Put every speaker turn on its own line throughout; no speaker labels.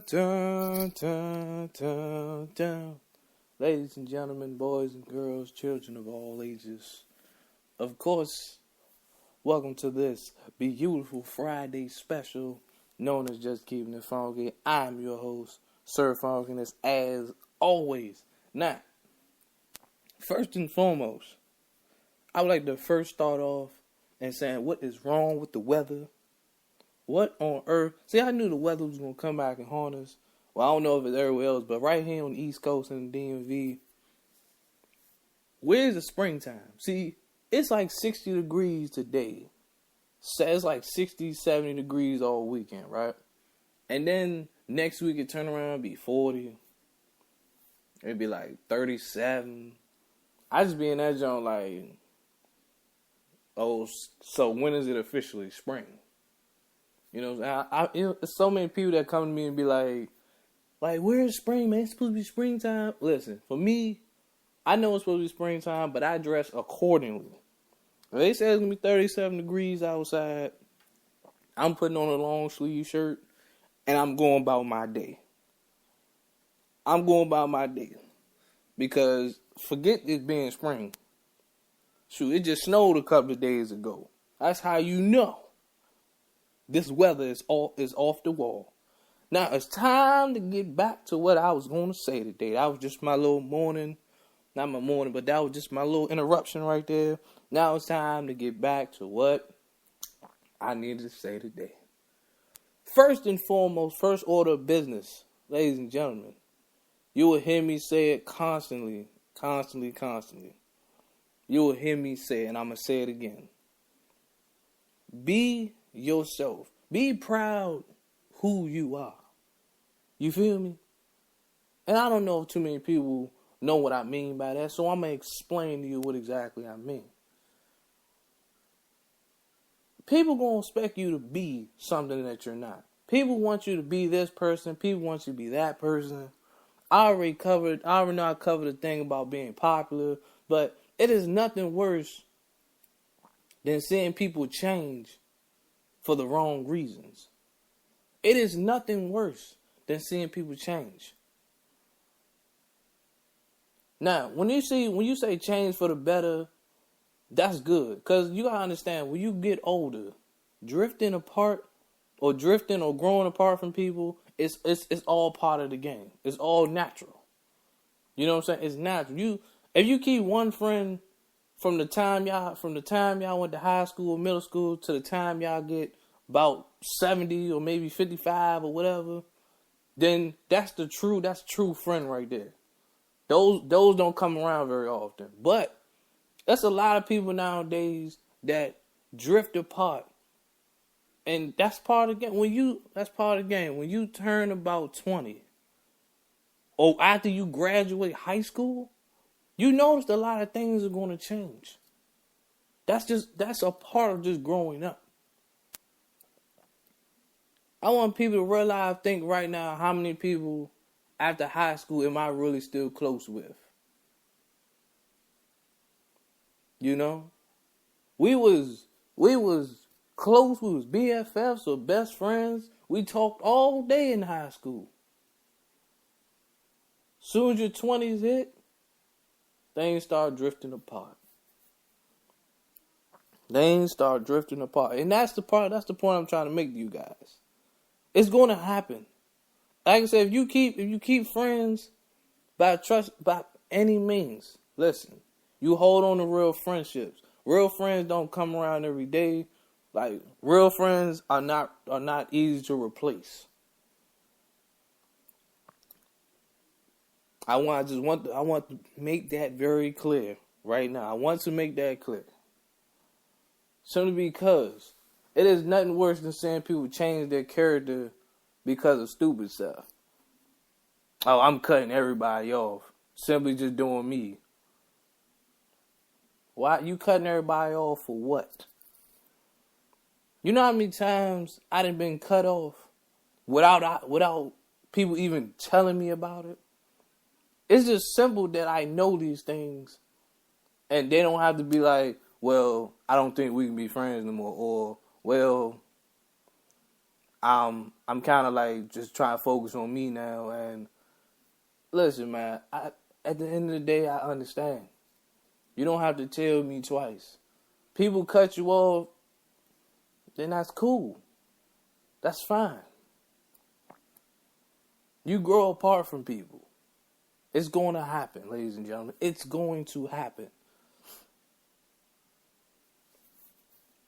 dun, dun, dun, dun. Ladies and gentlemen, boys and girls, children of all ages, of course, welcome to this beautiful Friday special known as Just Keeping It Funky. I'm your host, Sir Funkiness, as always. Now, first and foremost, I would like to first start off and saying what is wrong with the weather. What on earth? See, I knew the weather was going to come back and haunt us. Well, I don't know if it's everywhere else, but right here on the East Coast and the DMV, where's the springtime? See, it's like 60 degrees today. So it's like 60, 70 degrees all weekend, right? And then next week it turn around and be 40. It'd be like 37. I just be in that joint like, oh, so when is it officially spring? You know, there's so many people that come to me and be like, where's spring, man? It's supposed to be springtime. Listen, for me, I know it's supposed to be springtime, but I dress accordingly. If they say it's going to be 37 degrees outside, I'm putting on a long sleeve shirt, and I'm going about my day. Because forget it being spring. Shoot, it just snowed a couple of days ago. That's how you know this weather is off the wall. Now, it's time to get back to what I was going to say today. That was just my little morning. Not my morning, but that was just my little interruption right there. Now it's time to get back to what I needed to say today. First and foremost, first order of business, ladies and gentlemen. You will hear me say it constantly. You will hear me say it, and I'm going to say it again. Be yourself. Be proud who you are. You feel me? And I don't know if too many people know what I mean by that, so I'm going to explain to you what exactly I mean. People going to expect you to be something that you're not. People want you to be this person. People want you to be that person. I already know I covered the thing about being popular, but it is nothing worse than seeing people change for the wrong reasons. It is nothing worse than seeing people change. Now, when you say change for the better, that's good. Because you got to understand, when you get older, drifting apart or growing apart from people, it's all part of the game. It's all natural. You know what I'm saying? It's natural. If you keep one friend from the time y'all went to high school or middle school to the time y'all get about 70 or maybe 55 or whatever, then that's true friend right there. Those don't come around very often. But there's a lot of people nowadays that drift apart. And that's part of the game. That's part of the game. When you turn about 20, or after you graduate high school, you notice a lot of things are going to change. That's a part of just growing up. I want people to think right now, how many people after high school am I really still close with? You know? We was close, we was BFFs or best friends. We talked all day in high school. Soon as your 20s hit, things start drifting apart. And that's the point I'm trying to make to you guys. It's going to happen. Like I said, if you keep friends by any means, listen, you hold on to real friendships. Real friends don't come around every day. Like, real friends are not easy to replace. I want to make that very clear right now. I want to make that clear. Simply because it is nothing worse than seeing people change their character because of stupid stuff. Oh, I'm cutting everybody off. Simply just doing me. Why you cutting everybody off for what? You know how many times I done been cut off without people even telling me about it? It's just simple that I know these things, and they don't have to be like, well, I don't think we can be friends no more, or, well, I'm kind of like just trying to focus on me now. And listen, man, at the end of the day, I understand. You don't have to tell me twice. People cut you off, then that's cool. That's fine. You grow apart from people. It's going to happen, ladies and gentlemen. It's going to happen.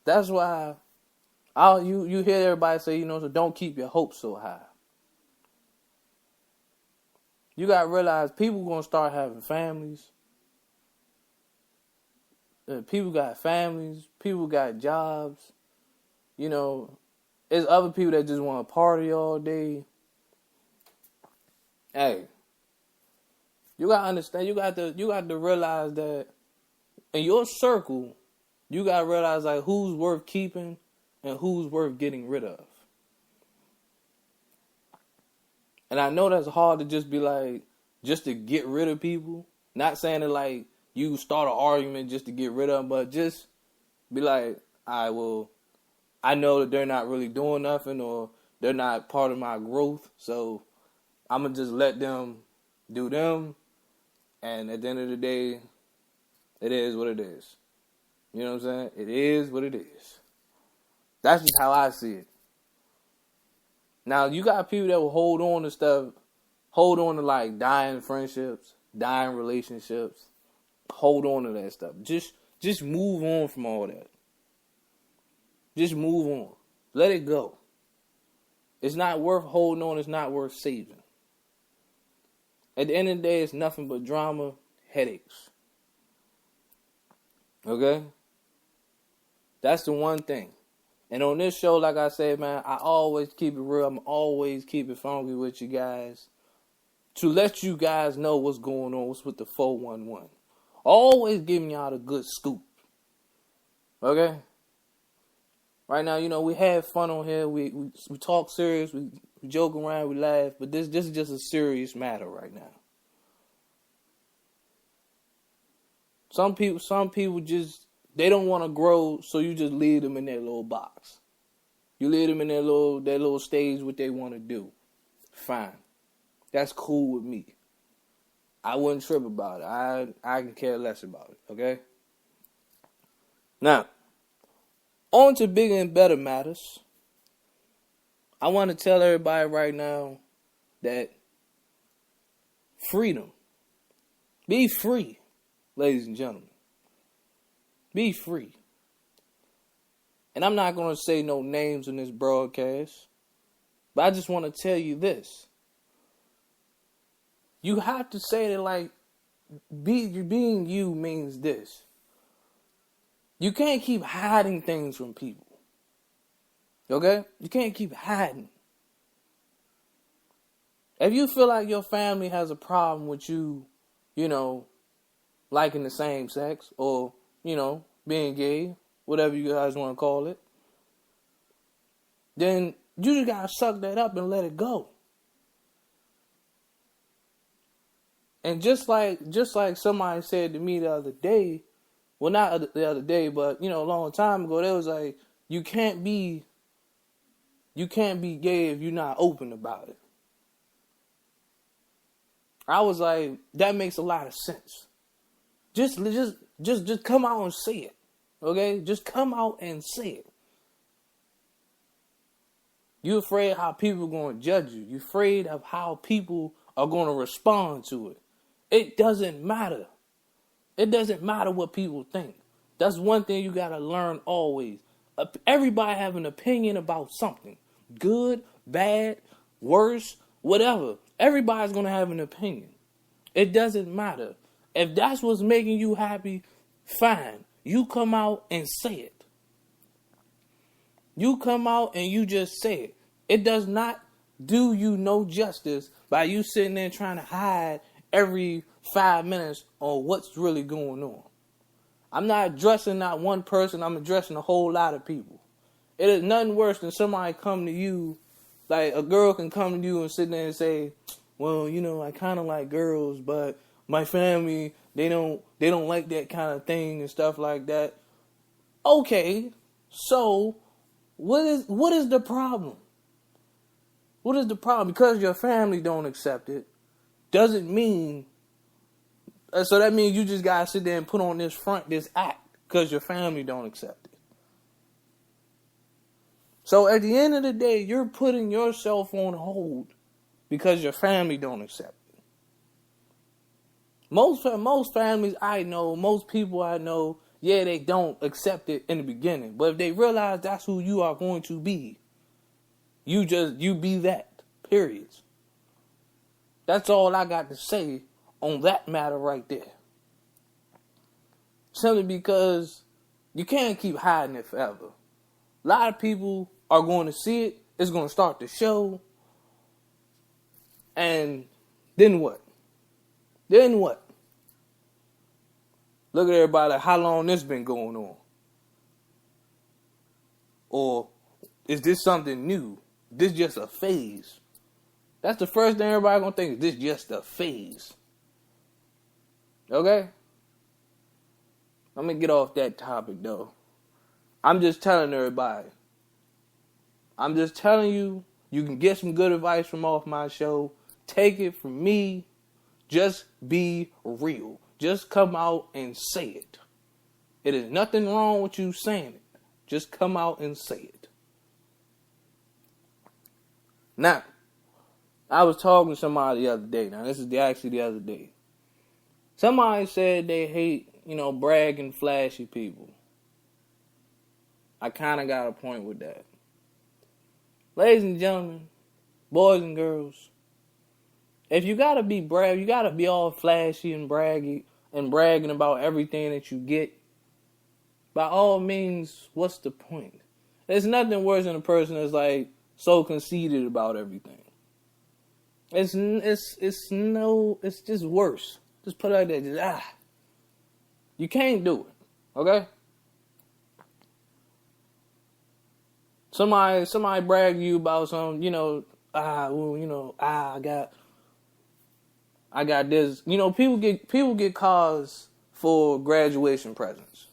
That's why you hear everybody say, so don't keep your hopes so high. You got to realize people going to start having families. People got families. People got jobs. There's other people that just want to party all day. Hey, you got to understand. You got to realize that in your circle, you got to realize like who's worth keeping and who's worth getting rid of. And I know that's hard to just be like, just to get rid of people. Not saying that like you start an argument just to get rid of them, but just be like, all right, well, I know that they're not really doing nothing or they're not part of my growth. So I'm going to just let them do them. And at the end of the day, it is what it is. You know what I'm saying? It is what it is. That's just how I see it. Now, you got people that will hold on to stuff, hold on to like dying friendships, dying relationships, hold on to that stuff. Just move on from all that. Just move on. Let it go. It's not worth holding on. It's not worth saving. At the end of the day, it's nothing but drama, headaches. Okay? That's the one thing. And on this show, like I said, man, I always keep it real. I'm always keep it funky with you guys to let you guys know what's going on, what's with the 411. Always giving y'all a good scoop. Okay? Right now, we have fun on here. We talk serious. We joke around. We laugh. But this is just a serious matter right now. Some people just, they don't want to grow, so you just leave them in their little box. You leave them in their little stage, what they want to do. Fine. That's cool with me. I wouldn't trip about it. I can care less about it, okay? Now, on to bigger and better matters. I want to tell everybody right now that freedom. Be free, ladies and gentlemen. Be free. And I'm not going to say no names in this broadcast, but I just want to tell you this. You have to say that like, being you means this. You can't keep hiding things from people. Okay? You can't keep hiding. If you feel like your family has a problem with you, liking the same sex or, being gay, whatever you guys want to call it, then you just got to suck that up and let it go. And just like somebody said to me the other day, well, not the other day, but, a long time ago, they was like, you can't be gay if you're not open about it. I was like, that makes a lot of sense. Just come out and say it. Okay? Just come out and say it. You're afraid how people are going to judge you. You're afraid of how people are going to respond to it. It doesn't matter. It doesn't matter what people think. That's one thing you got to learn always. Everybody have an opinion about something. Good, bad, worse, whatever. Everybody's going to have an opinion. It doesn't matter. If that's what's making you happy, fine. You come out and say it. You come out and you just say it. It does not do you no justice by you sitting there trying to hide every 5 minutes on what's really going on. I'm not addressing not one person. I'm addressing a whole lot of people. It is nothing worse than somebody come to you, like a girl can come to you and sit there and say, well, I kind of like girls, but my family, they don't like that kind of thing and stuff like that. Okay, so what is the problem? What is the problem? Because your family don't accept it, doesn't mean. So that means you just gotta sit there and put on this front, this act, because your family don't accept it. So at the end of the day, you're putting yourself on hold because your family don't accept it. Most families I know, most people I know, yeah, they don't accept it in the beginning. But if they realize that's who you are going to be, you be that. Period. That's all I got to say on that matter right there. Simply because you can't keep hiding it forever. A lot of people are going to see it. It's going to start to show. And then what? Then what? Look at everybody like, how long this been going on? Or is this something new? This just a phase? That's the first thing everybody gonna think. Is this just a phase? Okay? Let me get off that topic though. I'm just telling everybody. I'm just telling you, you can get some good advice from off my show. Take it from me. Just be real. Just come out and say it. It is nothing wrong with you saying it. Just come out and say it. Now, I was talking to somebody the other day. Now, this is actually the other day. Somebody said they hate, bragging, flashy people. I kind of got a point with that. Ladies and gentlemen, boys and girls, if you gotta be brave, you gotta be all flashy and braggy and bragging about everything that you get, by all means, what's the point? There's nothing worse than a person that's like so conceited about everything. It's just worse. Just put it like that. You can't do it. Okay? Somebody brag to you about some, I got this. People get cars for graduation presents.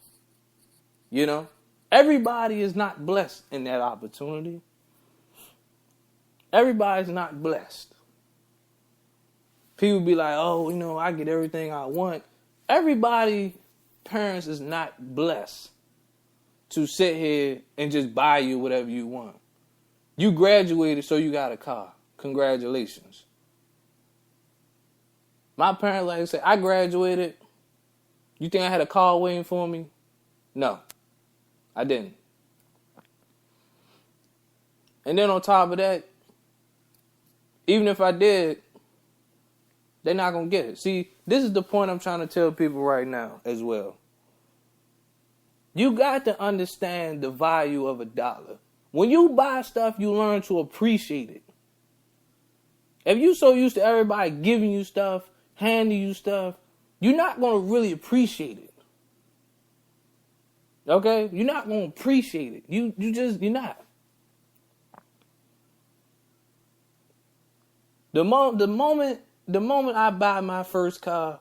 Everybody is not blessed in that opportunity. Everybody's not blessed. People be like, I get everything I want. Everybody, parents is not blessed to sit here and just buy you whatever you want. You graduated, so you got a car. Congratulations. My parents, like I said, I graduated. You think I had a car waiting for me? No, I didn't. And then on top of that, even if I did, they're not going to get it. See, this is the point I'm trying to tell people right now as well. You got to understand the value of $1. When you buy stuff, you learn to appreciate it. If you're so used to everybody giving you stuff, handing you stuff, you're not going to really appreciate it. Okay? You're not going to appreciate it. You're not. The moment I buy my first car,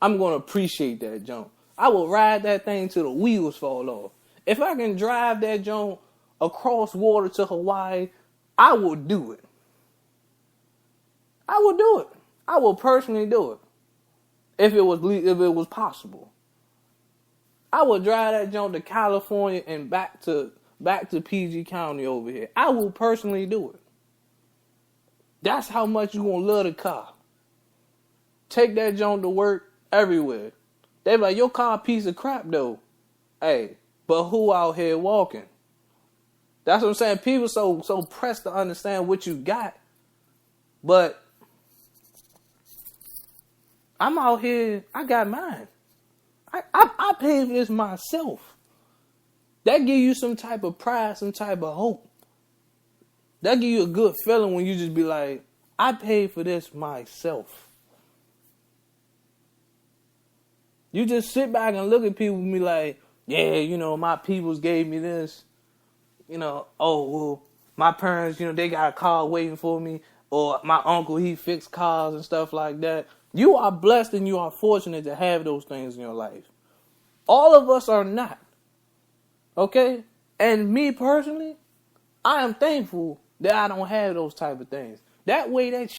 I'm going to appreciate that junk. I will ride that thing till the wheels fall off. If I can drive that junk across water to Hawaii, I will do it. I will do it. I will personally do it. If it was possible. I would drive that junk to California and back to PG County over here. I will personally do it. That's how much you gonna love the car. Take that junk to work everywhere. They be like, your car a piece of crap though. Hey, but who out here walking? That's what I'm saying. People so pressed to understand what you got. But I'm out here, I got mine. I paid for this myself. That give you some type of pride, some type of hope. That give you a good feeling when you just be like, I paid for this myself. You just sit back and look at people and be like, yeah, my peoples gave me this. My parents, they got a car waiting for me. Or my uncle, he fixed cars and stuff like that. You are blessed and you are fortunate to have those things in your life. All of us are not. Okay? And me personally, I am thankful that I don't have those type of things. That way, that